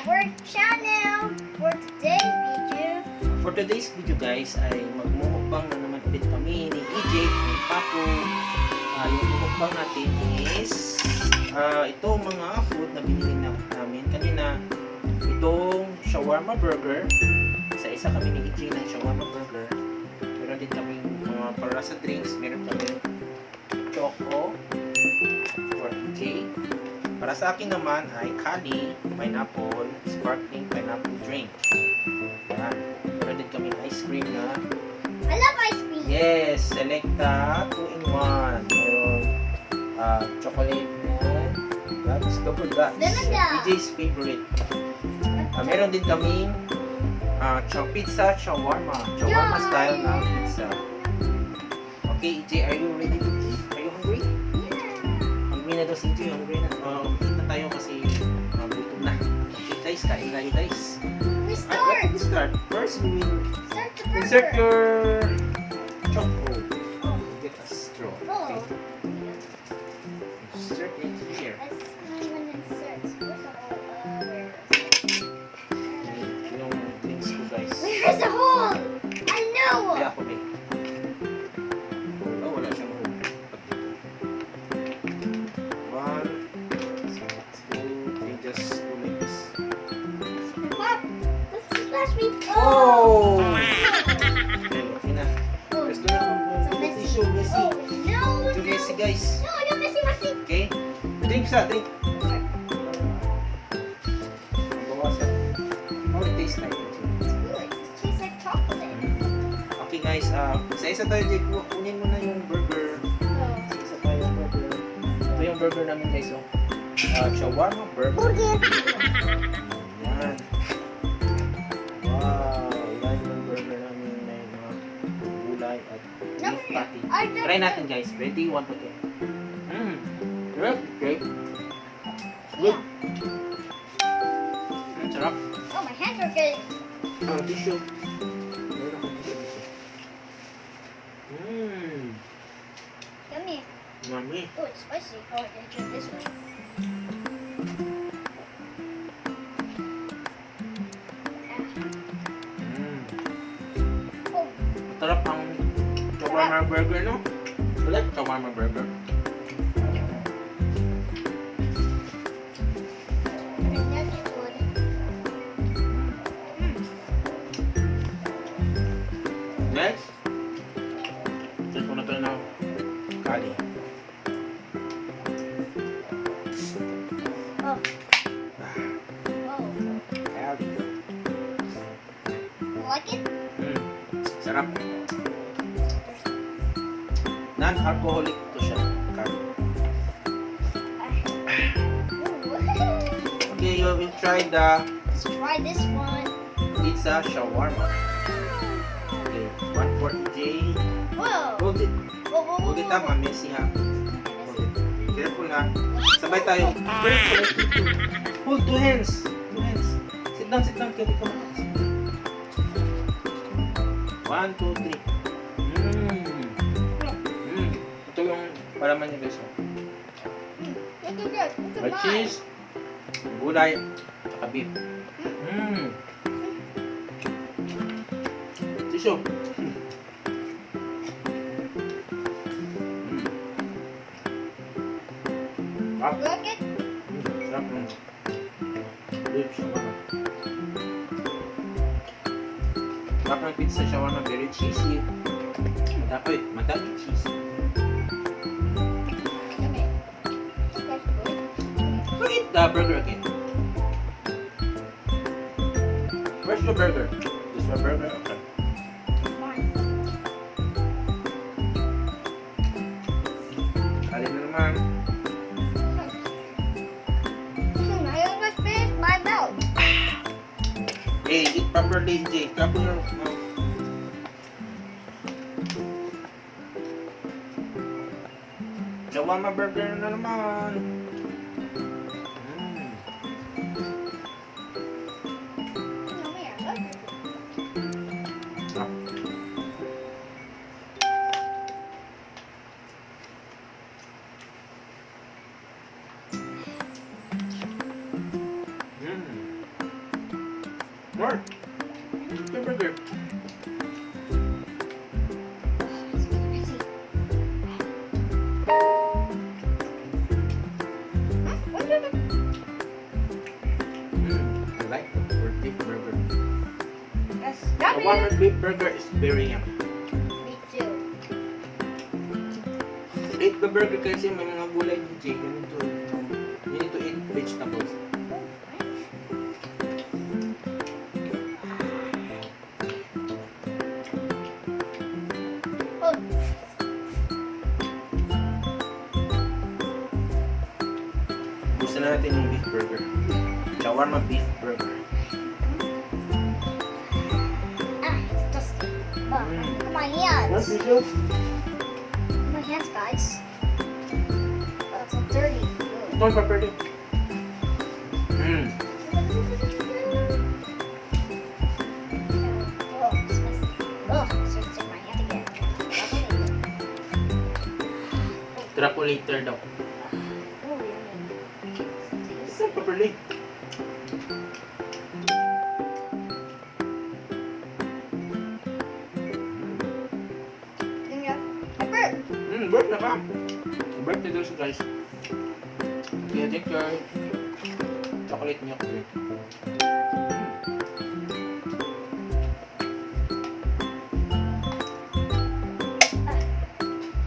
our channel for today's video. For today's video guys ay magmumukbang na naman ulit kami ni EJ, ni Papo. Yung mukbang natin is itong mga food na binili namin kanina. Itong shawarma burger. Isa kami ni EJ ng shawarma burger. Meron din kami mga para sa drinks. Meron kami choco for EJ. Para sa akin naman ay Kali, pineapple, sparkling pineapple drink. Yan. Meron din kami ice cream na. I love ice cream. Yes, Selecta 2-in-1. Meron chocolate and that's double dots. Ganda. DJ's favorite. Meron din kami pizza shawarma. Shawarma Yay! style na pizza. Okay, EJ, are you ready to eat? Are you hungry? Hungry na daw si EJ. Hungry na. Eat na tayo kasi gutom na. Okay guys, kain tayo guys. We Let's start. First, we will Start the burger. insert your choco. Get a straw. Okay. Oh. Insert it here. Let's insert. Where's the hole? Where is Yung drinks ko guys. it? Where's the hole? I know. Kaya ako eh. Oh, wala siyang hole. One. Two. Three. Just 2 minutes. Pop. Let's splash me. Oh! Okay na. Oh, Gusto na so kung messy. tissue, messy. Oh, no. Too messy guys. No, no, messy. Okay? Drink sa, drink. Bawasan. How it tastes like? Good. It tastes like chocolate. Okay guys, isa-isa tayo Jake. Kunin mo na yung burger. Oh. Isa tayo yung burger. Ito yung burger namin guys. Oh. Shawarma burger. Burger. Yan. Wow. Yan yung burger namin. May mga gulay at beef patty. Try natin guys. Ready? 1 to 10. Good. Great. Good. Sarap. Oh, my hands are good. Tissue. Meron akong tissue dito. Yummy. Yummy. Oh, it's spicy. Oh, I can turn this way. Oh, Sarap ang shawarma burger, no? Ulit, shawarma burger. and that's good. Next, check ko na ito ng Kali. Oh. Oh. Kali. You like it? Sarap. Non-alcoholic to siya. Kali. Ooh. Okay, you will try the Let's try this one. pizza shawarma. Okay, 1 for EJ. Whoa. Hold it. Whoa, whoa, whoa, Hold it whoa. tama, messy ha. Hold it. Careful ha. Sabay tayo. Careful. Hold 2 hands. 2 hands. Sit down, sit down. Kaya ka malakas. 1, 2, 3. Ito yung palaman niya guys. Look at this. Look at May mine. cheese, gulay, saka beef. Tissue. Sarap. You like it? Sarap ng beef shawarma. Sarap ng pizza shawarma, very cheesy. Madami cheese. Yummy. That's good. So eat the burger again. Where's the burger? This one burger? Okay. Mine. Alin na naman. I almost finished my mouth. Hey, eat properly, Jay. Cover your mouth. Shawarma burger na naman. Yummy. I love it. Sarap. More. Your burger. Spicy. What is it? I like the beef burger. Yes, The yummy. one with beef burger is very yummy. Me too. Eat the burger kasi may mga gulay DJ. You need to eat vegetables. Oh, Gusto na natin yung beef burger. Shawarma beef burger. it's dusty. Oh, Mm. look at my hands. Visual? My hands, guys. Oh, it's so dirty. Ugh. Don't pepper it. Oh, it's messy. Oh, it's just in my hand again. Trapolator daw. Oh, yummy. Don't pepper it. Pepper. Burp na ka. Burp na daw siya guys. Kaya take your chocolate milk drink.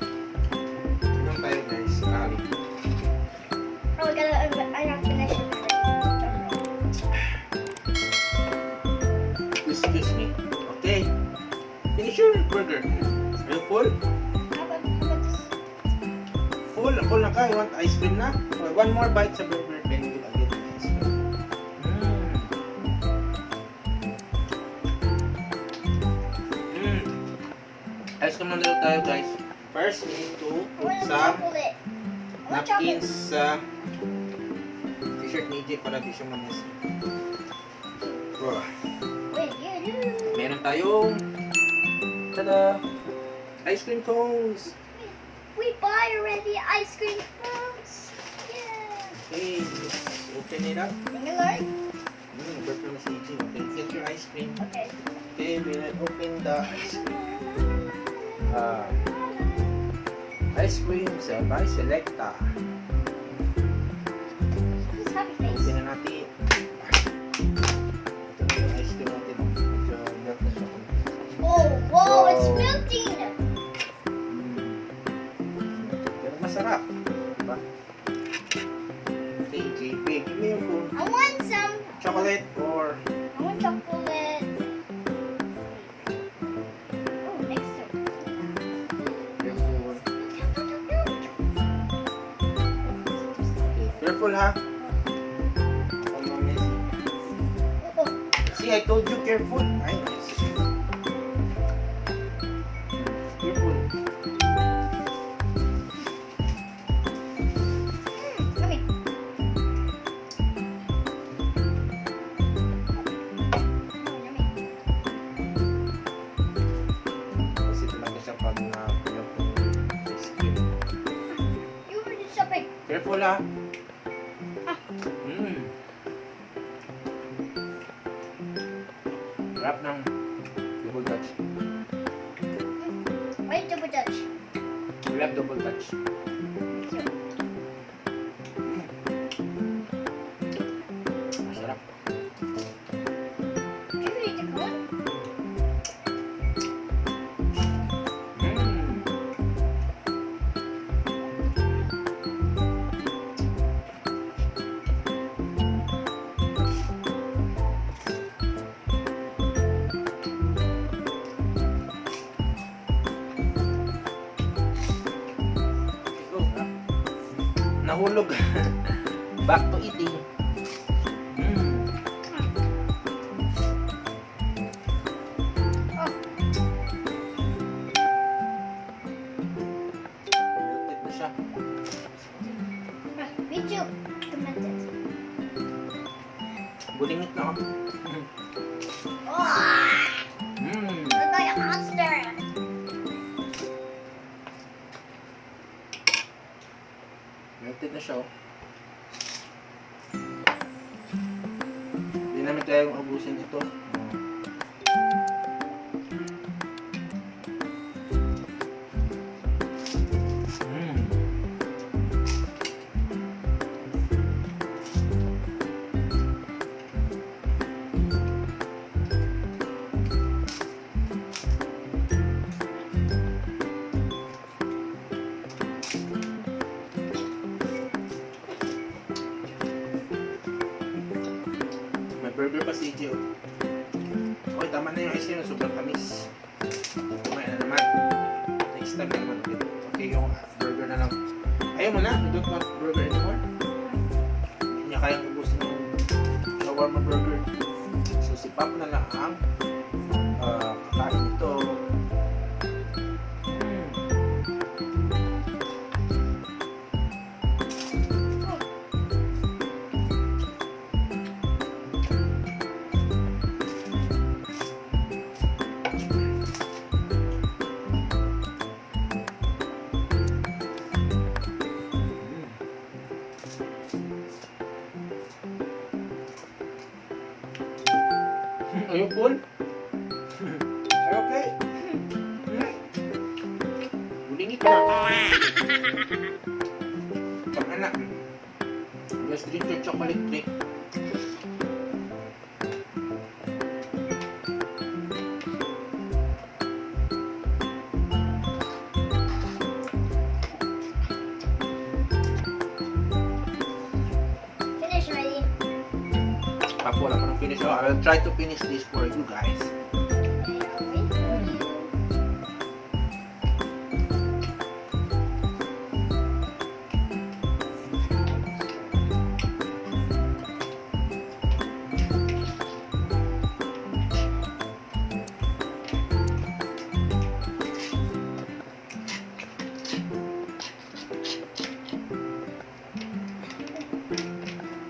Inom tayo guys. Ali. Oh, I gotta finish it. Excuse me. Okay. Finish your burger. Are you full? How about this? Full na ka. You want ice cream na? One more bite sa burger. Then you will get the ice cream. Ice cream na lang tayo guys. First, we need to I put want some chocolate. I want napkins chocolate. sa t-shirt ni EJ para di siya mamis. Wait, you do. Meron tayong tada! Ice cream cones! We buy already ice cream cones. Yeah. Okay, let's open it up. Bring it like. Burp na si EJ. Okay, get your ice cream. Okay. Okay, we will open the ice cream. Ice cream by Selecta. Who's happy face? Open na natin. Ito na yung ice cream natin. Medyo melt na siya. Oh, whoa, it's Wow. melting. Pero masarap. Diba? Okay, JP. Give me yung cool I want some. chocolate or I want chocolate. Oh, next to. careful. Okay, careful ha. Don't go messy. Oh, See, I told you careful. Ay, yes. Careful. yummy. Oh, yummy. Kasi talaga siya pag na-melt yung ice cream. You were just shopping. Careful ha. Ah. Wrap ng double touch. Wait, double touch. Wrap double touch. Masarap. Did you eat the cone? Nahulog. Back to eating. Oh, Melted na siya. me too. Demented. Bulingit na ako. Oh, Mm. look like a monster. Melted na siya. Oh. Hindi namin kayang ubusin ito. May burger pa si EJ. Okay, tama na yung ice cream. Sobrang tamis. Kumain na naman. Next time na naman ulit. Okay, yung burger na lang. Ayaw mo na? You don't want burger anymore? Hindi niya kayang ubusin yung shawarma burger. So, si Pap na lang ang kakain ito. Are you full? Are you okay? Bulingit ka na. Tama na. Just drink your chocolate drink. Finish already. Papo, wala pa nang finish. I will try to finish this for you guys.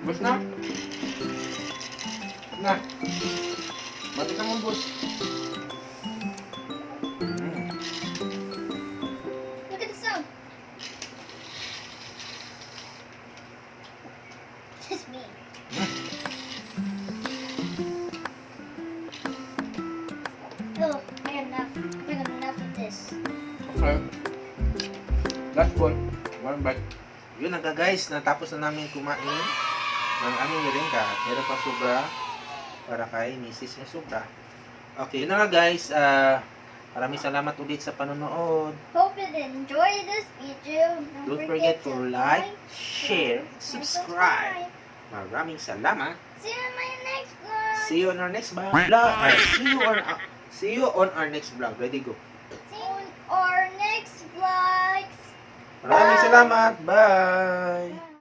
Bus na? Na. Bati ka mo, boss. Look at the sound. Just me. Oh, I got enough. I got enough of this. Okay. Last one. One bite. Yun na guys, natapos na namin kumain ng aming merengga. Meron pa sobra para kay misis yung sobra. Okay, yun na nga guys. Maraming salamat ulit sa panonood. Hope you enjoyed this video. Don't forget to like, share, and subscribe. Maraming salamat. See you in my next vlog. See you on our next vlog. See you on our next vlog. Ready, go. See you on our next vlogs. Maraming salamat. Bye.